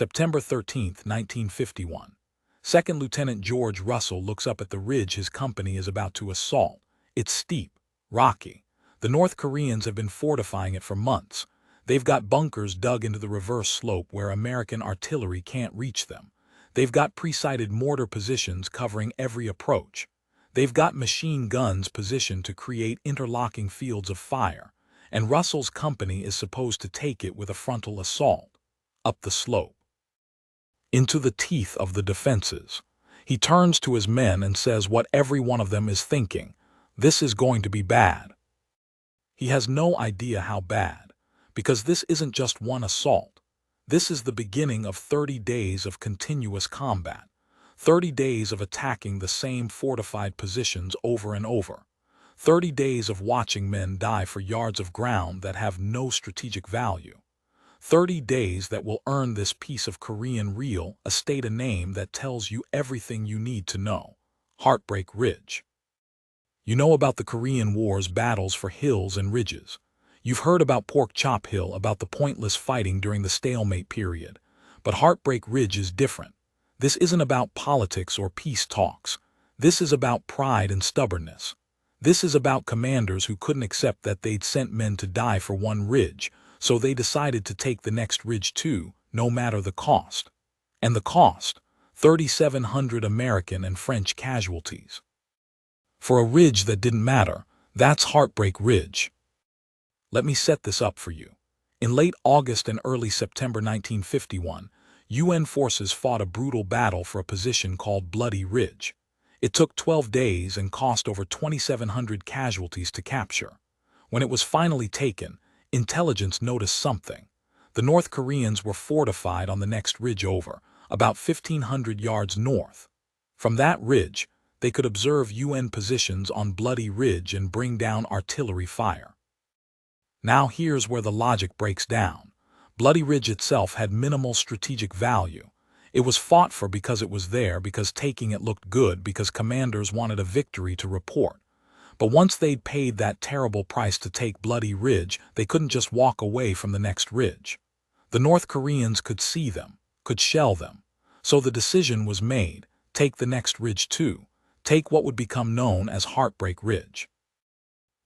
September 13, 1951. Second Lieutenant George Russell looks up at the ridge his company is about to assault. It's steep, rocky. The North Koreans have been fortifying it for months. They've got bunkers dug into the reverse slope where American artillery can't reach them. They've got pre-sighted mortar positions covering every approach. They've got machine guns positioned to create interlocking fields of fire, and Russell's company is supposed to take it with a frontal assault. Up the slope, into the teeth of the defenses. He turns to his men and says what every one of them is thinking: this is going to be bad. He has no idea how bad, because this isn't just one assault. This is the beginning of 30 days of continuous combat, 30 days of attacking the same fortified positions over and over, 30 days of watching men die for yards of ground that have no strategic value, 30 days that will earn this piece of Korean real estate a name that tells you everything you need to know: Heartbreak Ridge. You know about the Korean War's battles for hills and ridges. You've heard about Pork Chop Hill, about the pointless fighting during the stalemate period. But Heartbreak Ridge is different. This isn't about politics or peace talks. This is about pride and stubbornness. This is about commanders who couldn't accept that they'd sent men to die for one ridge, so they decided to take the next ridge too, no matter the cost. And the cost: 3,700 American and French casualties. For a ridge that didn't matter, that's Heartbreak Ridge. Let me set this up for you. In late August and early September 1951, UN forces fought a brutal battle for a position called Bloody Ridge. It took 12 days and cost over 2,700 casualties to capture. When it was finally taken, intelligence noticed something. The North Koreans were fortified on the next ridge over, about 1,500 yards north. From that ridge, they could observe UN positions on Bloody Ridge and bring down artillery fire. Now here's where the logic breaks down. Bloody Ridge itself had minimal strategic value. It was fought for because it was there, because taking it looked good, because commanders wanted a victory to report. But once they'd paid that terrible price to take Bloody Ridge, they couldn't just walk away from the next ridge. The North Koreans could see them, could shell them. So the decision was made: take the next ridge too. Take what would become known as Heartbreak Ridge.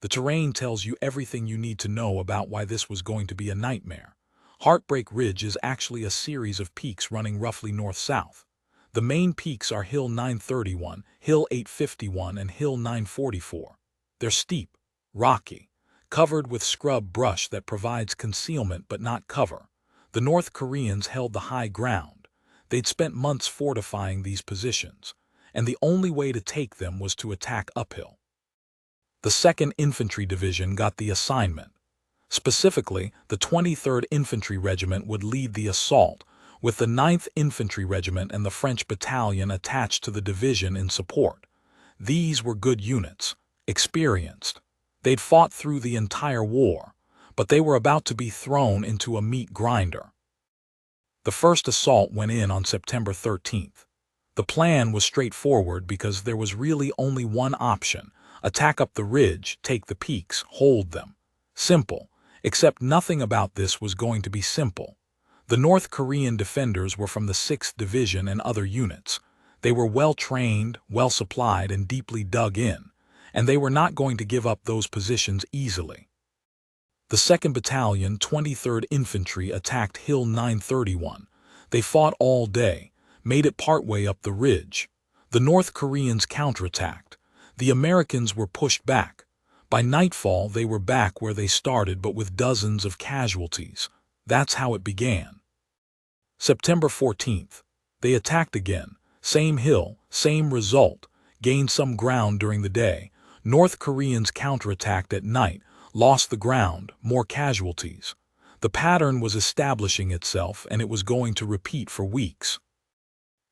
The terrain tells you everything you need to know about why this was going to be a nightmare. Heartbreak Ridge is actually a series of peaks running roughly north-south. The main peaks are Hill 931, Hill 851, and Hill 944. They're steep, rocky, covered with scrub brush that provides concealment but not cover. The North Koreans held the high ground. They'd spent months fortifying these positions, and the only way to take them was to attack uphill. The Second Infantry Division got the assignment. Specifically, the 23rd Infantry Regiment would lead the assault, with the 9th Infantry Regiment and the French Battalion attached to the division in support. These were good units, experienced. They'd fought through the entire war, but they were about to be thrown into a meat grinder. The first assault went in on September 13th. The plan was straightforward because there was really only one option: attack up the ridge, take the peaks, hold them. Simple, except nothing about this was going to be simple. The North Korean defenders were from the 6th Division and other units. They were well-trained, well-supplied, and deeply dug in, and they were not going to give up those positions easily. The 2nd Battalion, 23rd Infantry, attacked Hill 931. They fought all day, made it partway up the ridge. The North Koreans counterattacked. The Americans were pushed back. By nightfall, they were back where they started, but with dozens of casualties. That's how it began. September 14th. They attacked again. Same hill, same result. Gained some ground during the day. North Koreans counterattacked at night, lost the ground, more casualties. The pattern was establishing itself, and it was going to repeat for weeks.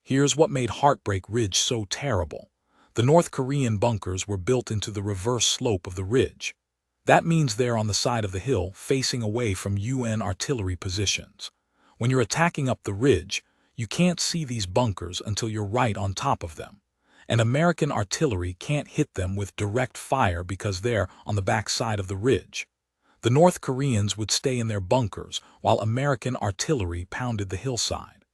Here's what made Heartbreak Ridge so terrible. The North Korean bunkers were built into the reverse slope of the ridge. That means they're on the side of the hill, facing away from UN artillery positions. When you're attacking up the ridge, you can't see these bunkers until you're right on top of them. And American artillery can't hit them with direct fire because they're on the back side of the ridge. The North Koreans would stay in their bunkers while American artillery pounded the hillside.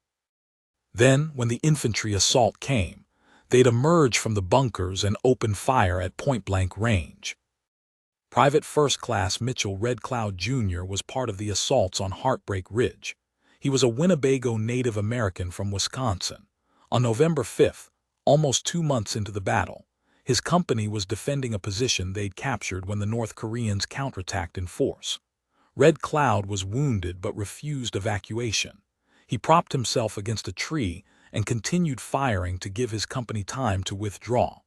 Then, when the infantry assault came, they'd emerge from the bunkers and open fire at point-blank range. Private First Class Mitchell Red Cloud Jr. was part of the assaults on Heartbreak Ridge. He was a Winnebago Native American from Wisconsin. On November 5th, almost 2 months into the battle, his company was defending a position they'd captured when the North Koreans counterattacked in force. Red Cloud was wounded but refused evacuation. He propped himself against a tree and continued firing to give his company time to withdraw.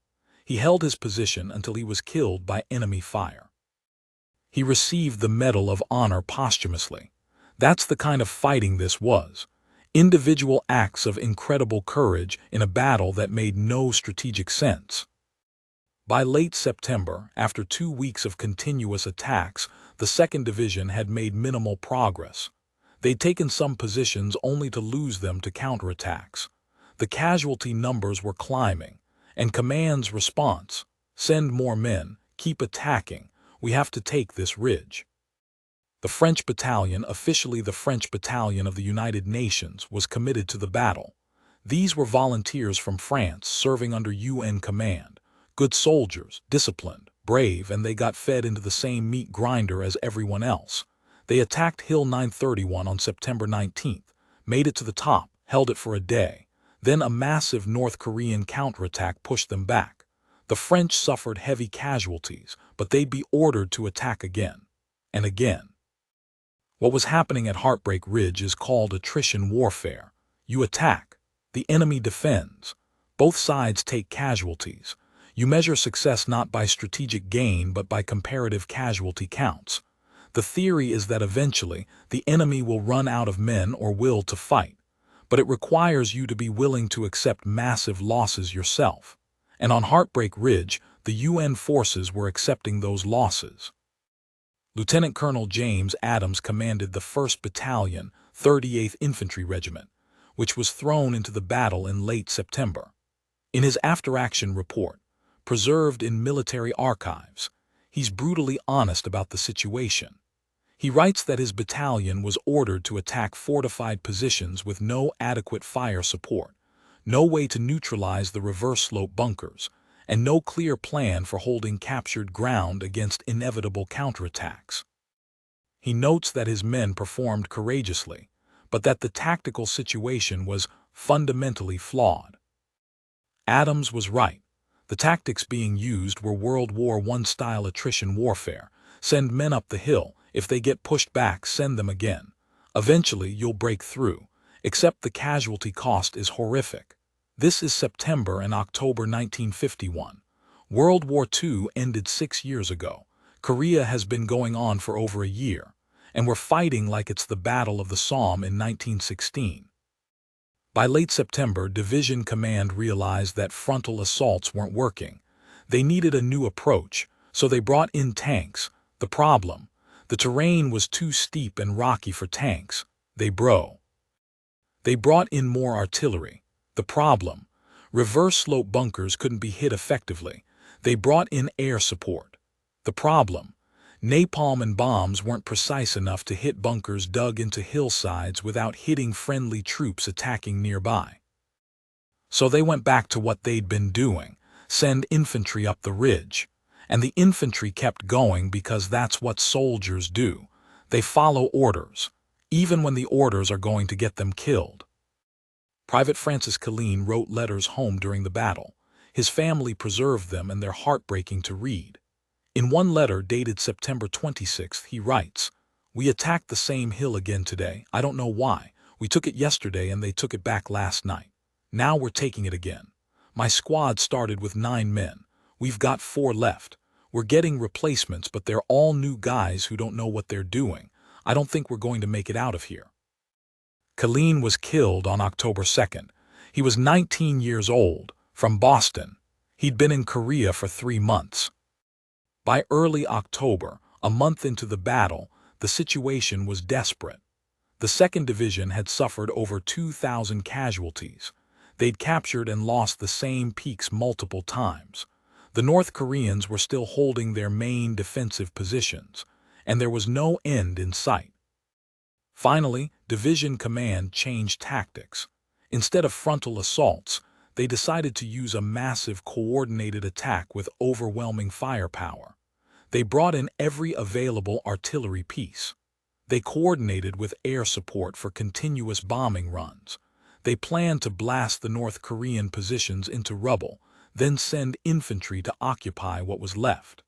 He held his position until he was killed by enemy fire. He received the Medal of Honor posthumously. That's the kind of fighting this was. Individual acts of incredible courage in a battle that made no strategic sense. By late September, after 2 weeks of continuous attacks, the Second Division had made minimal progress. They'd taken some positions only to lose them to counterattacks. The casualty numbers were climbing, and command's response, "Send more men, keep attacking, we have to take this ridge." The French battalion, officially the French Battalion of the United Nations, was committed to the battle. These were volunteers from France serving under UN command. Good soldiers, disciplined, brave, and they got fed into the same meat grinder as everyone else. They attacked Hill 931 on September 19th, made it to the top, held it for a day. Then a massive North Korean counterattack pushed them back. The French suffered heavy casualties, but they'd be ordered to attack again and again. What was happening at Heartbreak Ridge is called attrition warfare. You attack, the enemy defends. Both sides take casualties. You measure success not by strategic gain but by comparative casualty counts. The theory is that eventually the enemy will run out of men or will to fight, but it requires you to be willing to accept massive losses yourself. And on Heartbreak Ridge, the UN forces were accepting those losses. Lieutenant Colonel James Adams commanded the 1st Battalion, 38th Infantry Regiment, which was thrown into the battle in late September. In his after-action report, preserved in military archives, he's brutally honest about the situation. He writes that his battalion was ordered to attack fortified positions with no adequate fire support, no way to neutralize the reverse-slope bunkers, and no clear plan for holding captured ground against inevitable counterattacks. He notes that his men performed courageously, but that the tactical situation was fundamentally flawed. Adams was right. The tactics being used were World War I-style attrition warfare. Send men up the hill. If they get pushed back, send them again. Eventually, you'll break through, except the casualty cost is horrific. This is September and October 1951. World War II ended 6 years ago. Korea has been going on for over a year, and we're fighting like it's the Battle of the Somme in 1916. By late September, Division Command realized that frontal assaults weren't working. They needed a new approach, so they brought in tanks. The problem: the terrain was too steep and rocky for tanks. They brought in more artillery. The problem: reverse-slope bunkers couldn't be hit effectively. They brought in air support. The problem: napalm and bombs weren't precise enough to hit bunkers dug into hillsides without hitting friendly troops attacking nearby. So they went back to what they'd been doing: send infantry up the ridge. And the infantry kept going because that's what soldiers do. They follow orders, even when the orders are going to get them killed. Private Francis Killeen wrote letters home during the battle. His family preserved them, and they're heartbreaking to read. In one letter dated September 26th, he writes, "We attacked the same hill again today. I don't know why. We took it yesterday and they took it back last night. Now we're taking it again. My squad started with 9 men. We've got 4 left. We're getting replacements, but they're all new guys who don't know what they're doing. I don't think we're going to make it out of here." Killeen was killed on October 2nd. He was 19 years old, from Boston. He'd been in Korea for 3 months. By early October, a month into the battle, the situation was desperate. The 2nd Division had suffered over 2,000 casualties. They'd captured and lost the same peaks multiple times. The North Koreans were still holding their main defensive positions, and there was no end in sight. Finally, Division Command changed tactics. Instead of frontal assaults, they decided to use a massive coordinated attack with overwhelming firepower. They brought in every available artillery piece. They coordinated with air support for continuous bombing runs. They planned to blast the North Korean positions into rubble, then send infantry to occupy what was left.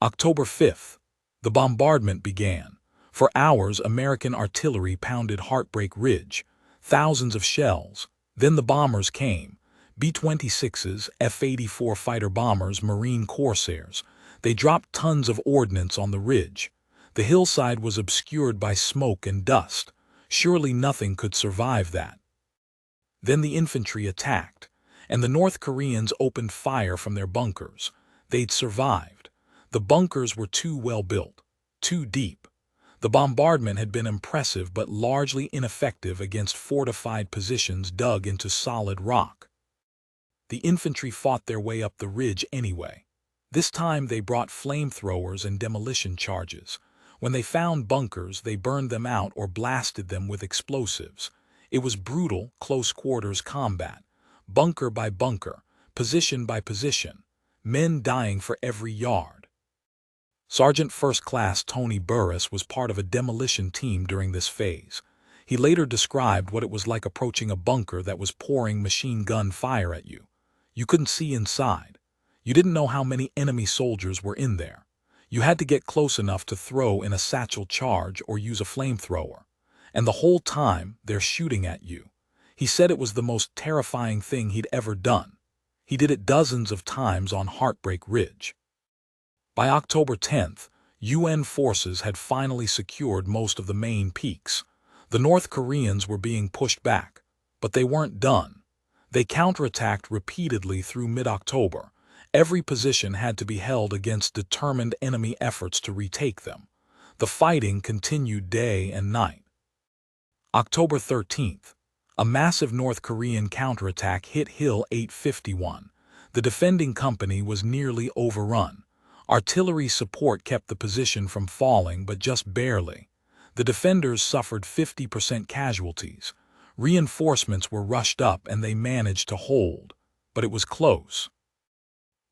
October 5th, the bombardment began. For hours, American artillery pounded Heartbreak Ridge, thousands of shells. Then the bombers came, B-26s, F-84 fighter bombers, Marine Corsairs. They dropped tons of ordnance on the ridge. The hillside was obscured by smoke and dust. Surely nothing could survive that. Then the infantry attacked, and the North Koreans opened fire from their bunkers. They'd survived. The bunkers were too well built, too deep. The bombardment had been impressive but largely ineffective against fortified positions dug into solid rock. The infantry fought their way up the ridge anyway. This time they brought flamethrowers and demolition charges. When they found bunkers, they burned them out or blasted them with explosives. It was brutal, close-quarters combat, bunker by bunker, position by position, men dying for every yard. Sergeant First Class Tony Burris was part of a demolition team during this phase. He later described what it was like approaching a bunker that was pouring machine gun fire at you. You couldn't see inside. You didn't know how many enemy soldiers were in there. You had to get close enough to throw in a satchel charge or use a flamethrower. And the whole time, they're shooting at you. He said it was the most terrifying thing he'd ever done. He did it dozens of times on Heartbreak Ridge. By October 10th, UN forces had finally secured most of the main peaks. The North Koreans were being pushed back, but they weren't done. They counterattacked repeatedly through mid-October. Every position had to be held against determined enemy efforts to retake them. The fighting continued day and night. October 13th, a massive North Korean counterattack hit Hill 851. The defending company was nearly overrun. Artillery support kept the position from falling, but just barely. The defenders suffered 50% casualties. Reinforcements were rushed up and they managed to hold, but it was close.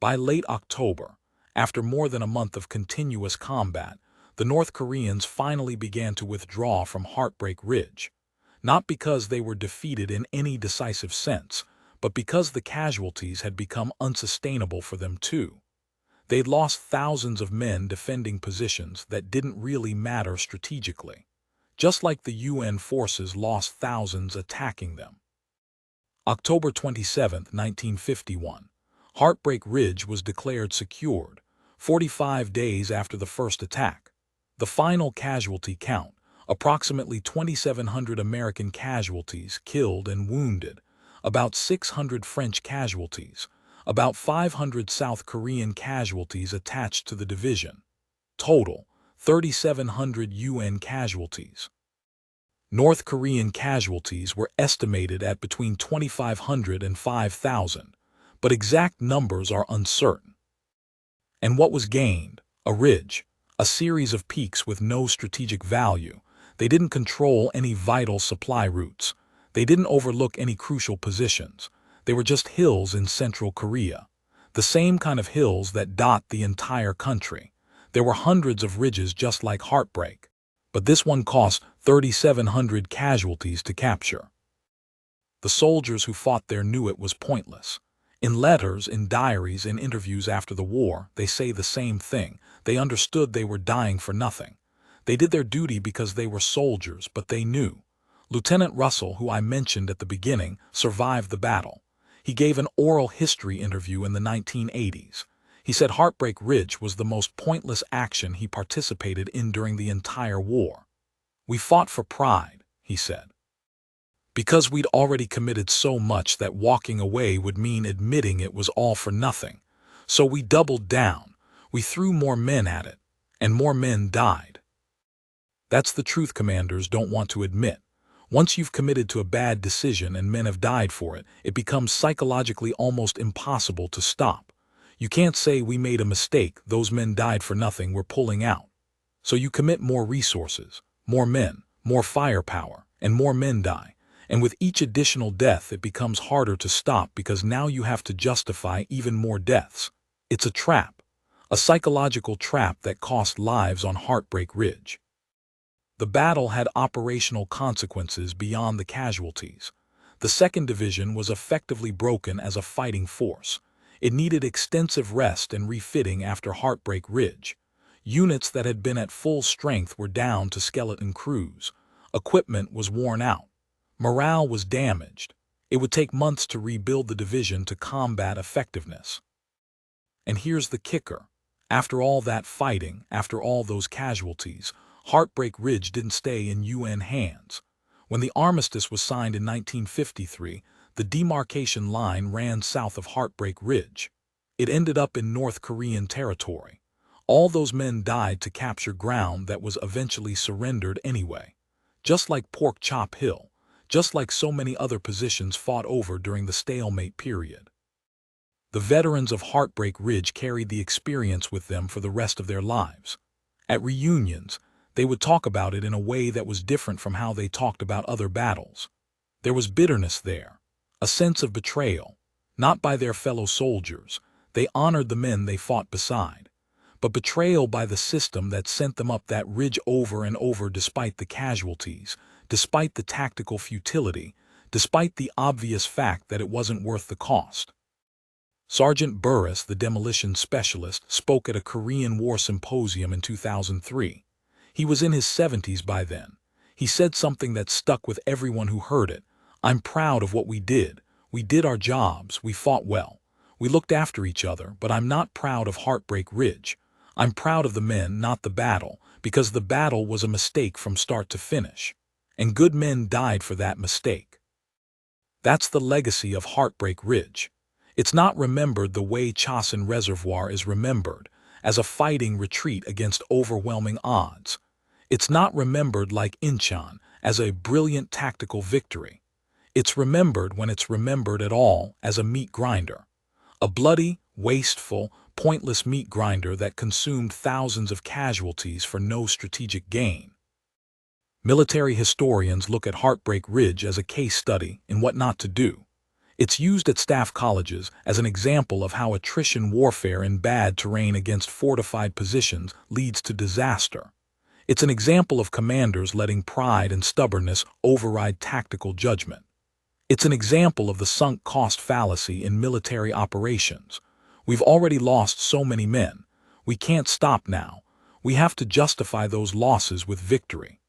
By late October, after more than a month of continuous combat, the North Koreans finally began to withdraw from Heartbreak Ridge. Not because they were defeated in any decisive sense, but because the casualties had become unsustainable for them too. They'd lost thousands of men defending positions that didn't really matter strategically, just like the UN forces lost thousands attacking them. October 27, 1951. Heartbreak Ridge was declared secured, 45 days after the first attack. The final casualty count, approximately 2,700 American casualties killed and wounded, about 600 French casualties, about 500 South Korean casualties attached to the division. Total, 3,700 UN casualties. North Korean casualties were estimated at between 2,500 and 5,000. But exact numbers are uncertain. And what was gained? A ridge, a series of peaks with no strategic value. They didn't control any vital supply routes. They didn't overlook any crucial positions. They were just hills in central Korea, the same kind of hills that dot the entire country. There were hundreds of ridges just like Heartbreak, but this one cost 3,700 casualties to capture. The soldiers who fought there knew it was pointless. In letters, in diaries, in interviews after the war, they say the same thing. They understood they were dying for nothing. They did their duty because they were soldiers, but they knew. Lieutenant Russell, who I mentioned at the beginning, survived the battle. He gave an oral history interview in the 1980s. He said Heartbreak Ridge was the most pointless action he participated in during the entire war. "We fought for pride," he said. Because we'd already committed so much that walking away would mean admitting it was all for nothing. So we doubled down. We threw more men at it, and more men died. That's the truth commanders don't want to admit. Once you've committed to a bad decision and men have died for it, it becomes psychologically almost impossible to stop. You can't say we made a mistake, those men died for nothing, we're pulling out. So you commit more resources, more men, more firepower, and more men die. And with each additional death, it becomes harder to stop because now you have to justify even more deaths. It's a trap, a psychological trap that cost lives on Heartbreak Ridge. The battle had operational consequences beyond the casualties. The Second Division was effectively broken as a fighting force. It needed extensive rest and refitting after Heartbreak Ridge. Units that had been at full strength were down to skeleton crews. Equipment was worn out. Morale was damaged. It would take months to rebuild the division to combat effectiveness. And here's the kicker. After all that fighting, after all those casualties, Heartbreak Ridge didn't stay in UN hands. When the armistice was signed in 1953, the demarcation line ran south of Heartbreak Ridge. It ended up in North Korean territory. All those men died to capture ground that was eventually surrendered anyway. Just like Pork Chop Hill, just like so many other positions fought over during the stalemate period. The veterans of Heartbreak Ridge carried the experience with them for the rest of their lives. At reunions, they would talk about it in a way that was different from how they talked about other battles. There was bitterness there, a sense of betrayal, not by their fellow soldiers. They honored the men they fought beside, but betrayal by the system that sent them up that ridge over and over despite the casualties, despite the tactical futility, despite the obvious fact that it wasn't worth the cost. Sergeant Burris, the demolition specialist, spoke at a Korean War symposium in 2003. He was in his 70s by then. He said something that stuck with everyone who heard it. "I'm proud of what we did. We did our jobs. We fought well. We looked after each other, but I'm not proud of Heartbreak Ridge. I'm proud of the men, not the battle, because the battle was a mistake from start to finish. And good men died for that mistake." That's the legacy of Heartbreak Ridge. It's not remembered the way Chosin Reservoir is remembered, as a fighting retreat against overwhelming odds. It's not remembered like Incheon, as a brilliant tactical victory. It's remembered, when it's remembered at all, as a meat grinder. A bloody, wasteful, pointless meat grinder that consumed thousands of casualties for no strategic gain. Military historians look at Heartbreak Ridge as a case study in what not to do. It's used at staff colleges as an example of how attrition warfare in bad terrain against fortified positions leads to disaster. It's an example of commanders letting pride and stubbornness override tactical judgment. It's an example of the sunk cost fallacy in military operations. We've already lost so many men. We can't stop now. We have to justify those losses with victory.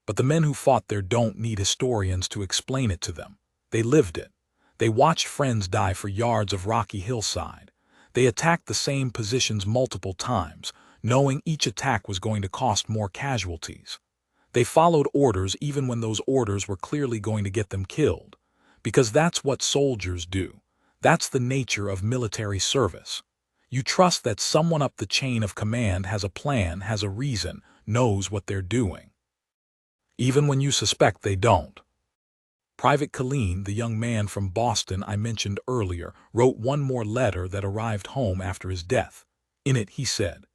But the men who fought there don't need historians to explain it to them. They lived it. They watched friends die for yards of rocky hillside. They attacked the same positions multiple times, knowing each attack was going to cost more casualties. They followed orders even when those orders were clearly going to get them killed, because that's what soldiers do. That's the nature of military service. You trust that someone up the chain of command has a plan, has a reason, knows what they're doing, even when you suspect they don't. Private Killeen, the young man from Boston I mentioned earlier, wrote one more letter that arrived home after his death. In it, he said,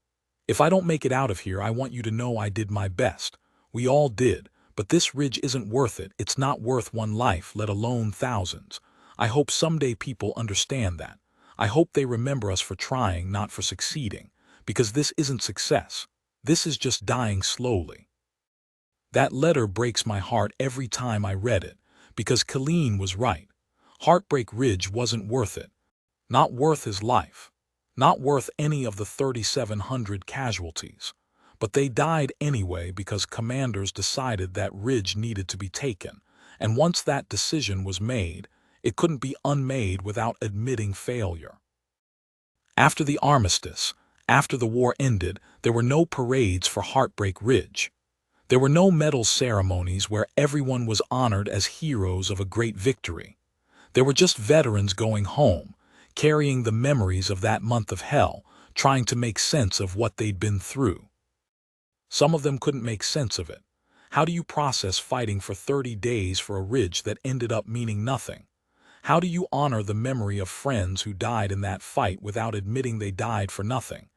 "If I don't make it out of here, I want you to know I did my best. We all did, but this ridge isn't worth it. It's not worth one life, let alone thousands. I hope someday people understand that. I hope they remember us for trying, not for succeeding, because this isn't success. This is just dying slowly." That letter breaks my heart every time I read it, because Killeen was right. Heartbreak Ridge wasn't worth it. Not worth his life. Not worth any of the 3,700 casualties. But they died anyway because commanders decided that ridge needed to be taken, and once that decision was made, it couldn't be unmade without admitting failure. After the armistice, after the war ended, there were no parades for Heartbreak Ridge. There were no medal ceremonies where everyone was honored as heroes of a great victory. There were just veterans going home, carrying the memories of that month of hell, trying to make sense of what they'd been through. Some of them couldn't make sense of it. How do you process fighting for 30 days for a ridge that ended up meaning nothing? How do you honor the memory of friends who died in that fight without admitting they died for nothing?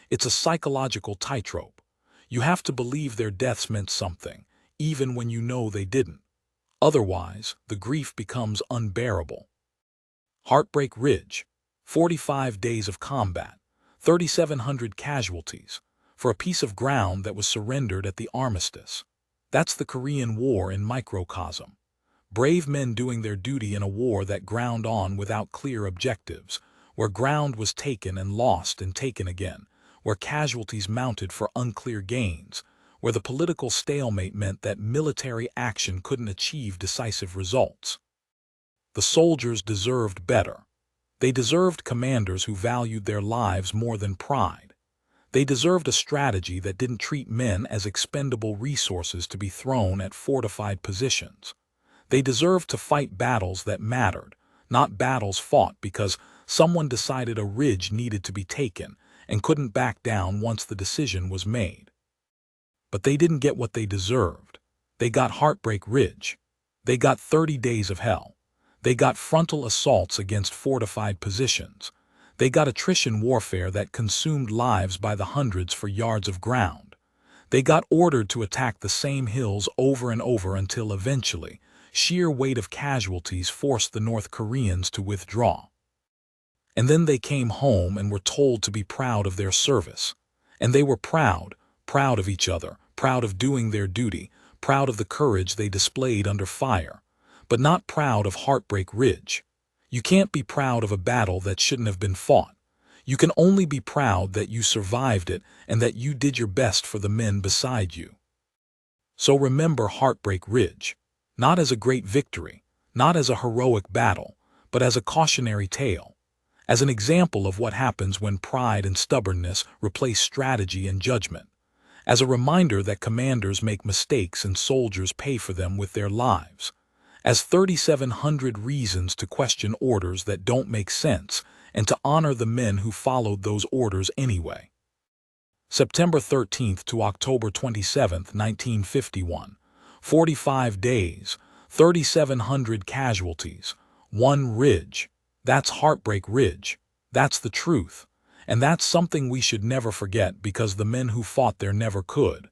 It's a psychological tightrope. You have to believe their deaths meant something, even when you know they didn't. Otherwise, the grief becomes unbearable. Heartbreak Ridge, 45 days of combat, 3,700 casualties, for a piece of ground that was surrendered at the armistice. That's the Korean War in microcosm. Brave men doing their duty in a war that ground on without clear objectives, where ground was taken and lost and taken again, where casualties mounted for unclear gains, where the political stalemate meant that military action couldn't achieve decisive results. The soldiers deserved better. They deserved commanders who valued their lives more than pride. They deserved a strategy that didn't treat men as expendable resources to be thrown at fortified positions. They deserved to fight battles that mattered, not battles fought because someone decided a ridge needed to be taken and couldn't back down once the decision was made. But they didn't get what they deserved. They got Heartbreak Ridge. They got 30 days of hell. They got frontal assaults against fortified positions. They got attrition warfare that consumed lives by the hundreds for yards of ground. They got ordered to attack the same hills over and over until eventually, sheer weight of casualties forced the North Koreans to withdraw. And then they came home and were told to be proud of their service. And they were proud of each other, proud of doing their duty, proud of the courage they displayed under fire, but not proud of Heartbreak Ridge. You can't be proud of a battle that shouldn't have been fought. You can only be proud that you survived it and that you did your best for the men beside you. So remember Heartbreak Ridge, not as a great victory, not as a heroic battle, but as a cautionary tale, as an example of what happens when pride and stubbornness replace strategy and judgment, as a reminder that commanders make mistakes and soldiers pay for them with their lives, as 3,700 reasons to question orders that don't make sense and to honor the men who followed those orders anyway. September 13th to October 27th, 1951. 45 days, 3,700 casualties, one ridge. That's Heartbreak Ridge. That's the truth. And that's something we should never forget because the men who fought there never could.